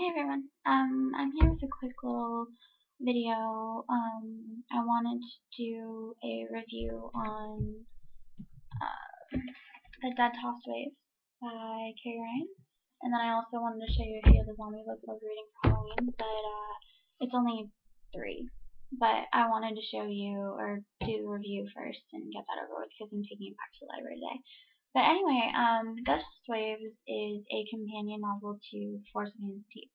Hey everyone. I'm here with a quick little video. I wanted to do a review on the Dead-Tossed Waves by Carrie Ryan. And then I also wanted to show you a few of the zombie books I was reading for Halloween, but it's only 3. But I wanted to show you, or do the review first and get that over with because I'm taking it back to the library today. But anyway, Dead-Tossed Waves is a companion novel to Force of Hands and Teeth.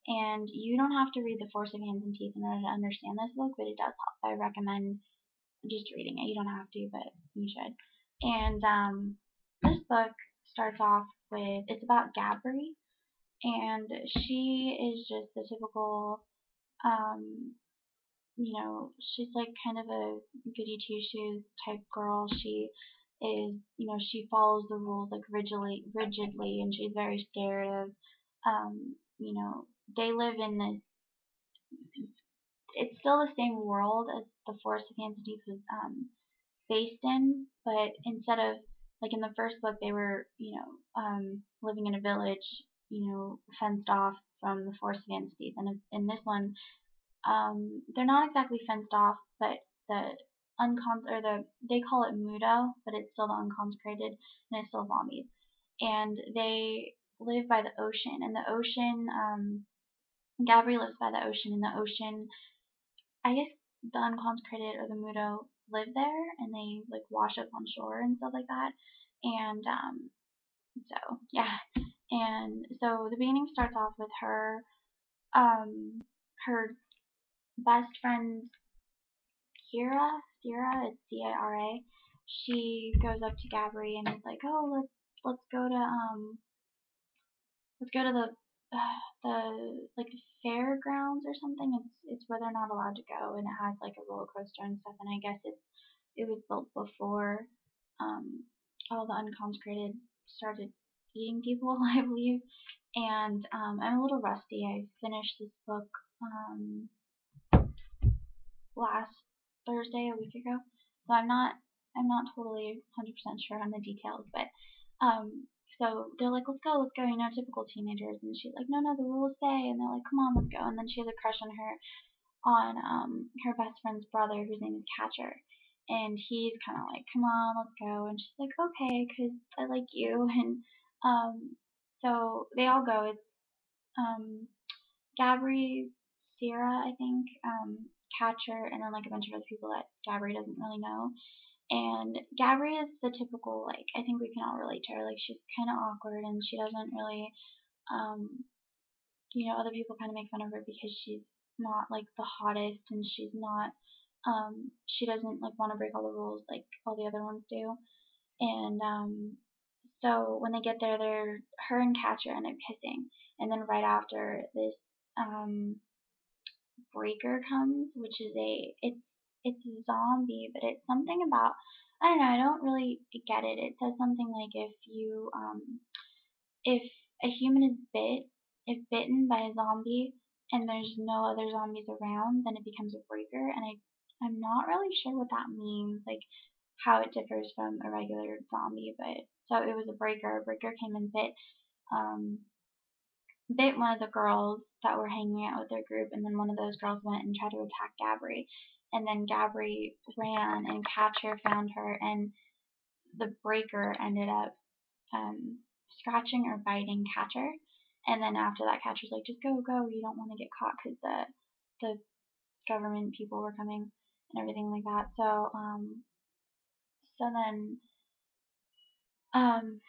And you don't have to read The Force of Hands and Teeth in order to understand this book, but it does help. I recommend just reading it. You don't have to, but you should. And this book starts off with, it's about Gabri, and she is just the typical, um, she's like kind of a goody two shoes type girl. She is, she follows the rules like rigidly, and she's very scared of, they live in this, it's still the same world as the Forest of Hands and Teeth was based in, but instead of, like in the first book, they were, living in a village, fenced off from the Forest of Hands and Teeth. And in this one, they're not exactly fenced off, but the they call it Mudo, but it's still the unconsecrated, and it's still zombies. And they live by the ocean, and the ocean, Gabri lives by the ocean, and the ocean, I guess the unconsecrated or the Mudo live there, and they like wash up on shore and stuff like that. And so yeah, and so the beginning starts off with her, her best friend Sierra, it's Cara. She goes up to Gabri and is like, oh, let's go to the the like fairgrounds or something. It's where they're not allowed to go, and it has like a roller coaster and stuff. And I guess it was built before all the unconsecrated started eating people, I believe. And I'm a little rusty. I finished this book last Thursday, a week ago, so I'm not totally 100% sure on the details, but so they're like, let's go, typical teenagers. And she's like, no, no, the rules say. And they're like, come on, let's go. And then she has a crush on her best friend's brother, whose name is Catcher. And he's kind of like, come on, let's go. And she's like, okay, because I like you. And so they all go. It's Gabri, Sierra, I think, Catcher, and then like a bunch of other people that Gabri doesn't really know. And Gabri is the typical, like, I think we can all relate to her. Like, she's kind of awkward, and she doesn't really, um, other people kind of make fun of her because she's not like the hottest, and she's not, she doesn't like want to break all the rules like all the other ones do. And so when they get there, her and Catcher end up kissing, and then right after this, breaker comes, which is it's a zombie, but it's something about, I don't know, I don't really get it. It says something like if a human is bitten by a zombie and there's no other zombies around, then it becomes a breaker, and I'm not really sure what that means, like how it differs from a regular zombie, but so it was a breaker. A breaker came and um bit one of the girls that were hanging out with their group, and then one of those girls went and tried to attack Gabri, and then Gabri ran, and Catcher found her, and the breaker ended up scratching or biting Catcher, and then after that, Catcher's like, just go, go, you don't want to get caught because the government people were coming and everything like that. So then um,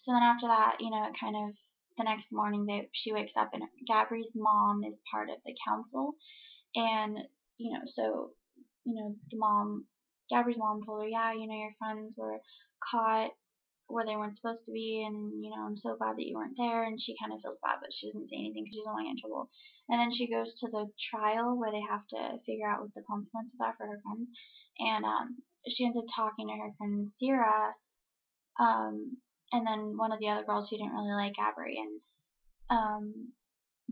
so then after that, it kind of, the next morning she wakes up, and Gabri's mom is part of the council, and so the mom, Gabri's mom told her, yeah, your friends were caught where they weren't supposed to be, and I'm so glad that you weren't there. And she kind of feels bad, but she doesn't say anything because she doesn't want to get in trouble. And then she goes to the trial where they have to figure out what the consequences are for her friends, and she ends up talking to her friend Zira, and then one of the other girls who didn't really like Gabri, and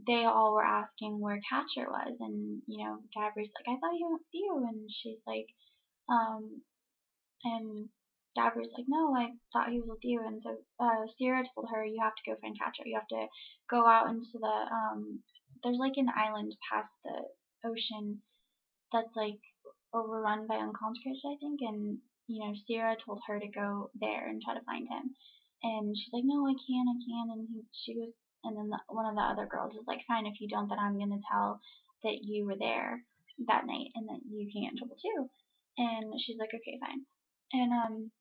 they all were asking where Catcher was, and Gabri's like, I thought he went with you, and she's like, and Gabri's like, no, I thought he was with you. And so Sierra told her, you have to go find Catcher. You have to go out into the there's like an island past the ocean that's like overrun by unconscious, I think. And Sierra told her to go there and try to find him. And she's like, no, I can't. And she goes, and then one of the other girls is like, fine, if you don't, then I'm gonna tell that you were there that night and that you can get in trouble too. And she's like, okay, fine. And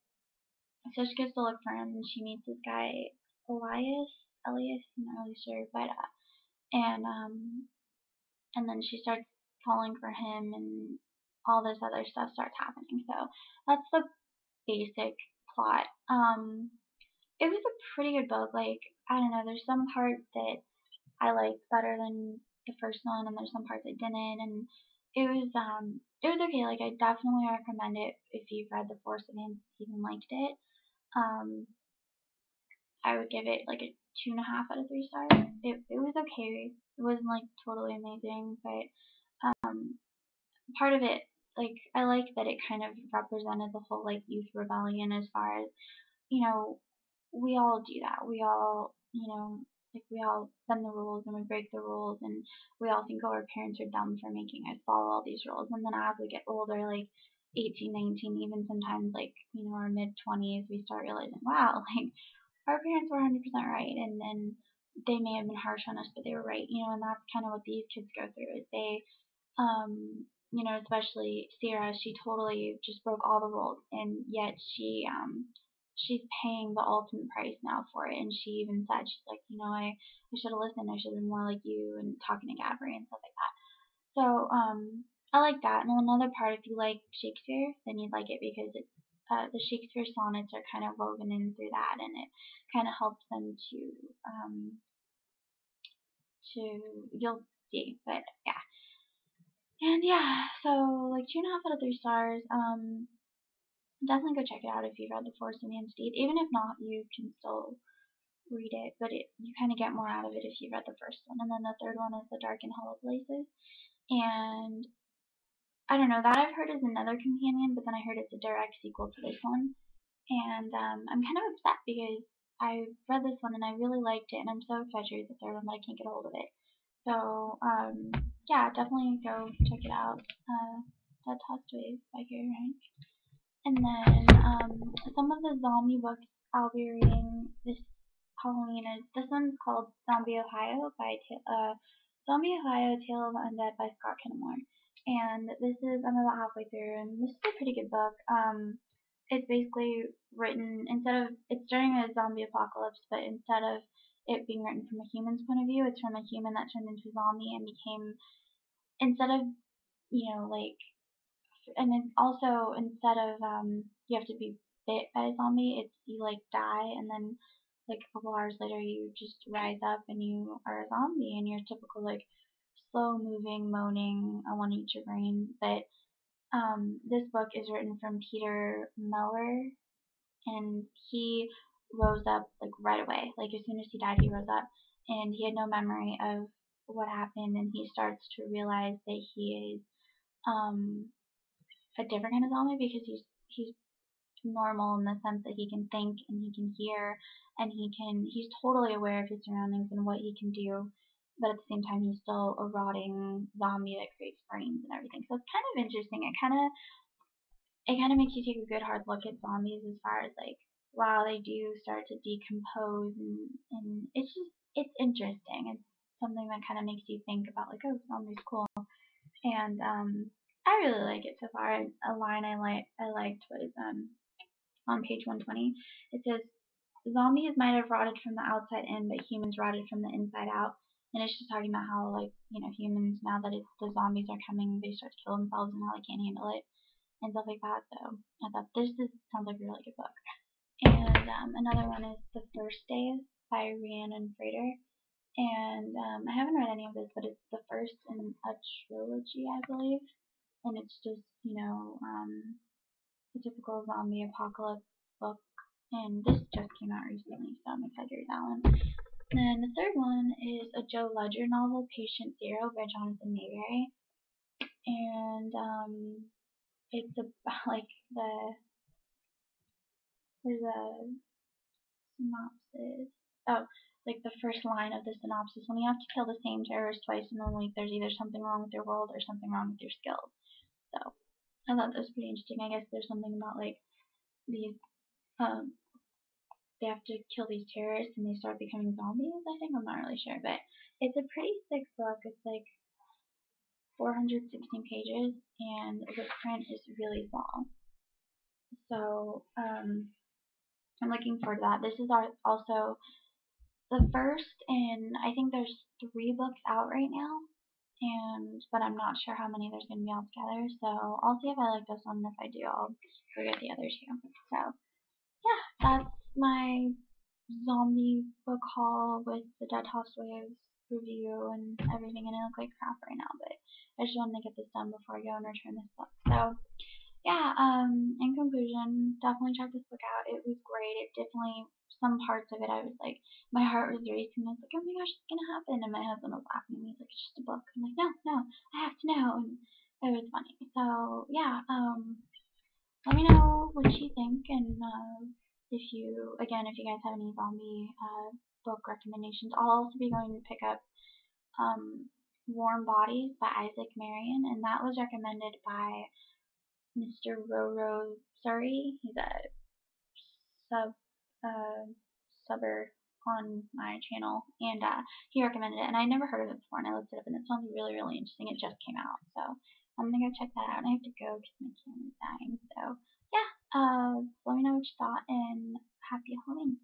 so she goes to look for him, and she meets this guy, Elias, I'm not really sure, but and then she starts falling for him, and all this other stuff starts happening. So that's the basic plot. It was a pretty good book. Like, I don't know, there's some parts that I liked better than the first one, and there's some parts I didn't, and it was okay. Like, I definitely recommend it if you've read The Force and even liked it. Um, I would give it like a 2.5 out of 3 stars. It was okay. It wasn't like totally amazing, but part of it, like, I like that it kind of represented the whole like youth rebellion as far as, you know, we all do that. We all, like, we all bend the rules and we break the rules, and we all think, oh, our parents are dumb for making us follow all these rules. And then as we get older, like 18, 19, even sometimes like, our mid 20s, we start realizing, wow, like our parents were 100% right, and they may have been harsh on us, but they were right, and that's kind of what these kids go through. Is they, especially Sierra, she totally just broke all the rules, and yet she's paying the ultimate price now for it. And she even said, she's like, I should have listened. I should have been more like you, and talking to Gabri and stuff like that. So I like that. And another part, if you like Shakespeare, then you'd like it, because it's the Shakespeare sonnets are kind of woven in through that, and it kind of helps them to you'll see. But yeah, and yeah, so like 2.5 out of 3 stars. Definitely go check it out if you've read The Force and the Deed. Even if not, you can still read it, but you kind of get more out of it if you read the first one. And then the third one is The Dark and Hollow Places. And I don't know, that I've heard is another companion, but then I heard it's a direct sequel to this one. And I'm kind of upset because I read this one and I really liked it, and I'm so excited to read the third one, but I can't get a hold of it. So yeah, definitely go check it out. Dead-Tossed Waves by Carrie Ryan. And then some of the zombie books I'll be reading this Halloween is, this one's called Zombie Ohio by Zombie Ohio: Tale of the Undead by Scott Kinnemore. And this is, I'm about halfway through, and this is a pretty good book. It's basically written, it's during a zombie apocalypse, but instead of it being written from a human's point of view, it's from a human that turned into a zombie and became, instead of, like, and then also instead of you have to be bit by a zombie, it's you like die, and then like a couple hours later you just rise up and you are a zombie, and you're typical like slow moving, moaning, I want to eat your brain. But this book is written from Peter Meller, and he rose up like right away. Like as soon as he died, he rose up, and he had no memory of what happened, and he starts to realize that he is um a different kind of zombie, because he's normal in the sense that he can think and he can hear, and he's totally aware of his surroundings and what he can do, but at the same time he's still a rotting zombie that creates brains and everything. So it's kind of interesting. It kind of makes you take a good hard look at zombies, as far as like, wow, they do start to decompose, and it's interesting. It's something that kind of makes you think about like, oh, zombies cool. And I really like it so far. A line I liked was on page 120. It says, zombies might have rotted from the outside in, but humans rotted from the inside out. And it's just talking about how, like, humans, now that the zombies are coming, they start to kill themselves and how they can't handle it and stuff like that. So I thought this sounds like a really good book. And another one is The First Days by Rhiannon Frater. And I haven't read any of this, but it's the first in a trilogy, I believe. And it's just, the typical zombie apocalypse book. And this just came out recently, so I'm excited to read that one. And then the third one is a Joe Ledger novel, Patient Zero by Jonathan Mayberry. And it's about like there's a synopsis. Oh, like the first line of the synopsis. When you have to kill the same terrorist twice in 1 week, there's either something wrong with your world or something wrong with your skills. So I thought that was pretty interesting. I guess there's something about like these they have to kill these terrorists and they start becoming zombies. I think I'm not really sure, but it's a pretty thick book. It's like 416 pages, and the print is really small. So I'm looking forward to that. This is also the first, and I think there's 3 books out right now, but I'm not sure how many there's going to be altogether. So I'll see if I like this one. If I do, I'll go get the other 2. So yeah, that's my zombie book haul with the Dead-Tossed Waves review and everything, and it looks like crap right now, but I just wanted to get this done before I go and return this book. So yeah, in conclusion, definitely check this book out. It was great. It definitely, some parts of it, I was like, my heart was racing. I was like, oh my gosh, it's gonna happen. And my husband was laughing at me. He's like, it's just a book. I'm like, no, no, I have to know. And it was funny. So yeah, let me know what you think, and if you, again, if you guys have any zombie book recommendations. I'll also be going to pick up Warm Bodies by Isaac Marion, and that was recommended by Mr. Roro Surrey. He's a sub uh, subber on my channel, and he recommended it, and I never heard of it before, and I looked it up, and it sounds really, really interesting. It just came out, so I'm gonna go check that out. And I have to go because my camera's dying. So yeah, let me know what you thought, and happy Halloween.